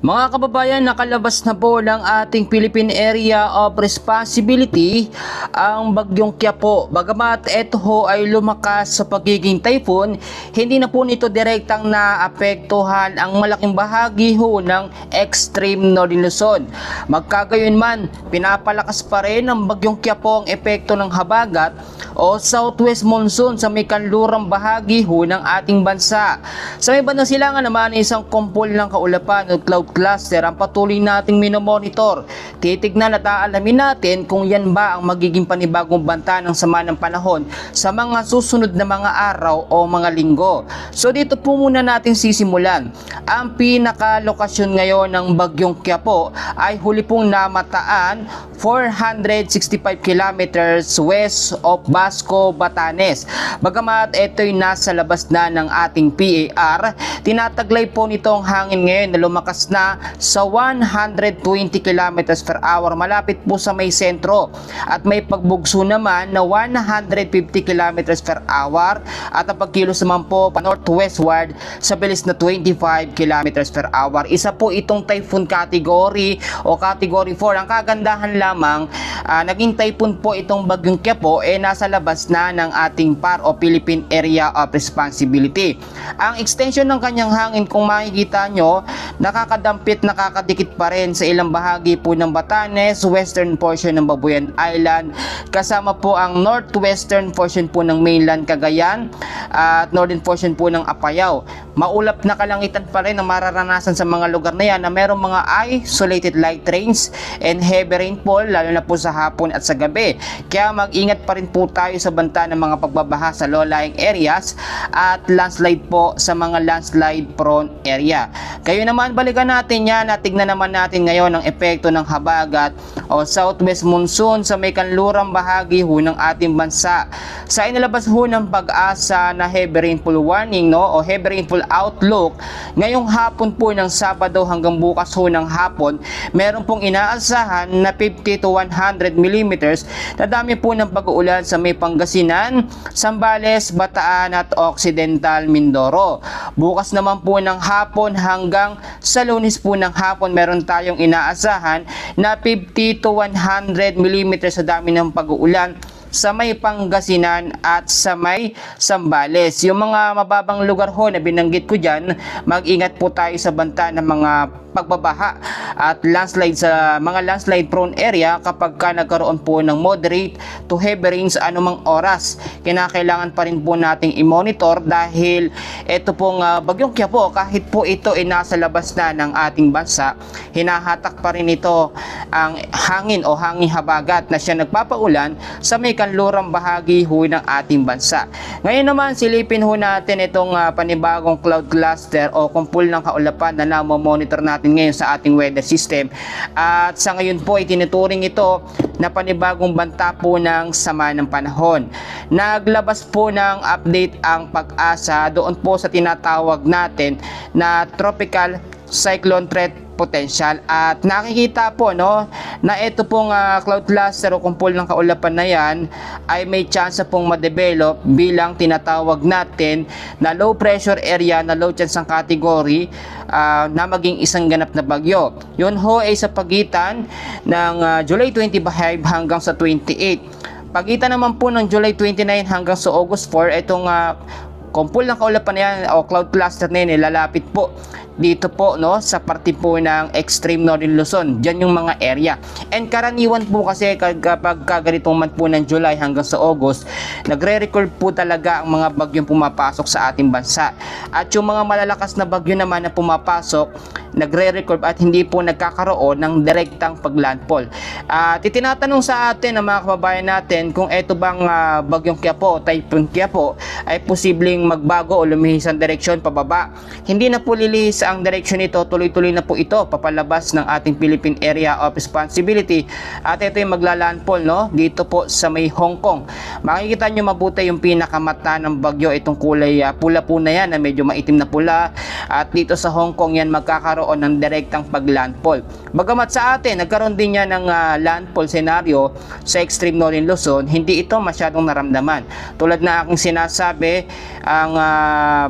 Mga kababayan, nakalabas na po ng ating Philippine Area of Responsibility ang bagyong Qiapo. Bagamat ito ho ay lumakas sa pagiging typhoon, hindi na po nito direktang naapektuhan ang malaking bahagi ho ng extreme northern Luzon. Magkagayon man, pinapalakas pa rin ng bagyong Qiapo ang epekto ng habagat o southwest monsoon sa may kanlurang bahagi ho ng ating bansa. Sa may bandang silangan naman, isang kumpol ng kaulapan o cloud cluster ang patuloy nating minomonitor. Titignan at aalamin natin kung yan ba ang magiging panibagong banta ng sama ng panahon sa mga susunod na mga araw o mga linggo. So dito po muna natin sisimulan. Ang pinakalokasyon ngayon ng bagyong Qiapo ay huli pong namataan 465 kilometers west of Basco, Batanes. Bagamat ito'y nasa labas na ng ating PAR, tinataglay po nitong hangin ngayon na lumakas na sa 120 kilometers per hour malapit po sa may sentro, at may pagbugso naman na 150 kilometers per hour at ang pagkilos naman po pa northwestward sa bilis na 25 kilometers per hour. Isa po itong typhoon category o category 4. Ang kagandahan lamang, naging typhoon po itong bagyong Qiapo, nasa labas na ng ating PAR o Philippine Area of Responsibility. Ang extension ng kanyang hangin, kung makikita nyo, nakakadikit pa rin sa ilang bahagi po ng Batanes, western portion ng Babuyan Island, kasama po ang northwestern portion po ng mainland Cagayan at northern portion po ng Apayao. Maulap na kalangitan pa rin ang mararanasan sa mga lugar na yan na merong mga isolated light rains and heavy rainfall, lalo na po sa hapon at sa gabi. Kaya mag-ingat pa rin po tayo sa banta ng mga pagbabaha sa low-lying areas at landslide po sa mga landslide prone area. Kayo naman, balikan natin yan at tignan naman natin ngayon ang epekto ng habagat o southwest monsoon sa may kanlurang bahagi ho ng ating bansa. Sa inilabas ho ng Pag-asa na heavy rainfall warning o heavy rainfall outlook, ngayong hapon po ng Sabado hanggang bukas ho ng hapon, meron pong inaasahan na 50 to 100 millimeters na dami po ng pag-uulan sa may Pangasinan, Zambales, Bataan at Occidental Mindoro. Bukas naman po ng hapon hanggang sa Lunes po ng hapon, meron tayong inaasahan na 50 to 100 millimeters sa dami ng pag-uulan sa may Pangasinan at sa may Zambales. Yung mga mababang lugar ho na binanggit ko dyan, mag-ingat po tayo sa banta ng mga pagbabaha at landslide sa mga landslide prone area kapag ka nagkaroon po ng moderate to heavy rains anumang oras. Kinakailangan pa rin po nating i-monitor dahil ito pong bagyong Qiapo, kahit po ito ay nasa labas na ng ating bansa, hinahatak pa rin ito ang hangin o hangin habagat na siya nagpapaulan sa may kanlurang bahagi ho ng ating bansa. Ngayon naman, silipin ho natin itong panibagong cloud cluster o kumpul ng kaulapan na namomonitor natin ngayon sa ating weather system, at sa ngayon po itinuturing ito na panibagong banta po ng sama ng panahon. Naglabas po ng update ang Pag-asa doon po sa tinatawag natin na tropical cyclone threat potential, at nakikita po na ito pong cloud cluster o kumpol ng kaulapan na yan ay may chance pong ma-develop bilang tinatawag natin na low pressure area na low chance ang category na maging isang ganap na bagyo. Yun ho ay sa pagitan ng July 25 hanggang sa 28. Pagitan naman po ng July 29 hanggang sa August 4, itong kumpul ng kaulapan na yan o cloud cluster na yan lalapit po dito po sa parte po ng extreme northern Luzon. Diyan yung mga area. And karaniwan po kasi kapag ganitong month po ng July hanggang sa August, nagre-record po talaga ang mga bagyong pumapasok sa ating bansa. At yung mga malalakas na bagyo naman na pumapasok, nagre-record at hindi po nagkakaroon ng direktang paglandfall. Titinatanong sa atin ng mga kababayan natin kung ito bang bagyong Qiapo, typhoon Qiapo, ay posibleng magbago o lumihis ang direksyon pababa. Hindi na po lilihis ang direksyon nito, tuloy-tuloy na po ito papalabas ng ating Philippine Area of Responsibility, at ito yung maglalandfall dito po sa may Hong Kong. Makikita nyo mabuti yung pinakamata ng bagyo, itong kulay pula po na yan na medyo maitim na pula, at dito sa Hong Kong yan magkakaroon ng direktang paglandfall. Bagamat sa atin, nagkaroon din niya ng landfall scenario sa extreme northern Luzon, hindi ito masyadong naramdaman. Tulad na aking sinasabi, ang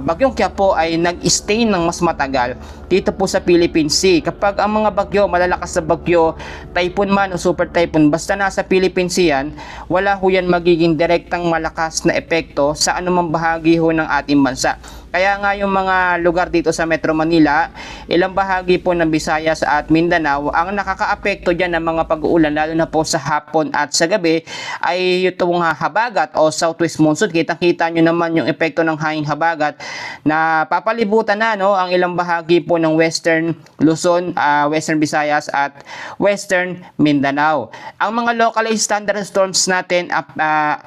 bagyong Qiapo ay nag-stay ng mas matagal dito po sa Philippine Sea. Kapag ang mga bagyo, malalakas na bagyo, typhoon man o super typhoon, basta nasa Philippine Sea yan, wala ho yan magiging direktang malakas na epekto sa anumang bahagi ho ng ating bansa. Kaya nga yung mga lugar dito sa Metro Manila, ilang bahagi po ng Visayas at Mindanao, ang nakakaapekto dyan ng mga pag-uulan, lalo na po sa hapon at sa gabi, ay itong habagat o southwest monsoon. Kitang-kita nyo naman yung epekto ng hanging habagat na papalibutan na ang ilang bahagi po ng Western Luzon, Western Visayas at Western Mindanao. Ang mga localized thunderstorms natin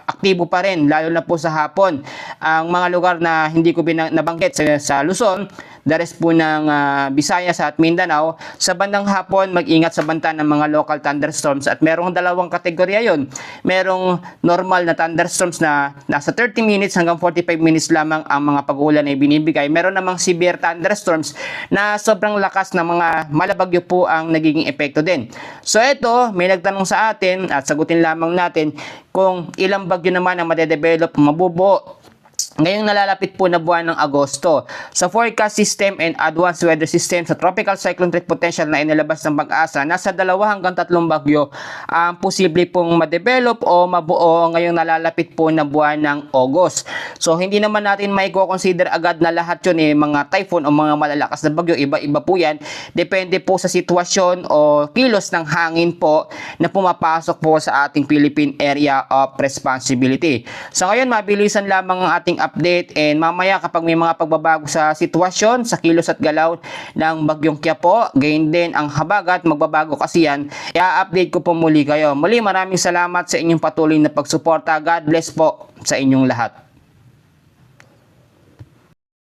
aktibo pa rin, lalo na po sa hapon. Ang mga lugar na hindi ko nabanggit sa Luzon, the rest po ng Visayas at Mindanao, sa bandang hapon mag-ingat sa banta ng mga local thunderstorms, at merong dalawang kategorya yon. Merong normal na thunderstorms na nasa 30 minutes hanggang 45 minutes lamang ang mga pag-uulan ay binibigay. Meron namang severe thunderstorms na sobrang lakas na mga malabagyo po ang nagiging epekto din. So ito, may nagtanong sa atin at sagutin lamang natin kung ilang bagyo naman ang madedevelop, mabubuo ngayong nalalapit po na buwan ng Agosto. Sa forecast system and advanced weather system sa tropical cyclone threat potential na inilabas ng Pag-asa, nasa 2 hanggang 3 bagyo ang posible pong ma-develop o mabuo ngayong nalalapit po na buwan ng August. So hindi naman natin may consider agad na lahat yun mga typhoon o mga malalakas na bagyo. Iba-iba po yan. Depende po sa sitwasyon o kilos ng hangin po na pumapasok po sa ating Philippine Area of Responsibility. So ngayon, mabilisan lamang ang ating update, and mamaya kapag may mga pagbabago sa sitwasyon, sa kilos at galaw ng bagyong Qiapo, gayon din ang habagat, magbabago kasi yan, i-update ko po muli kayo. Muli, maraming salamat sa inyong patuloy na pagsuporta. God bless po sa inyong lahat.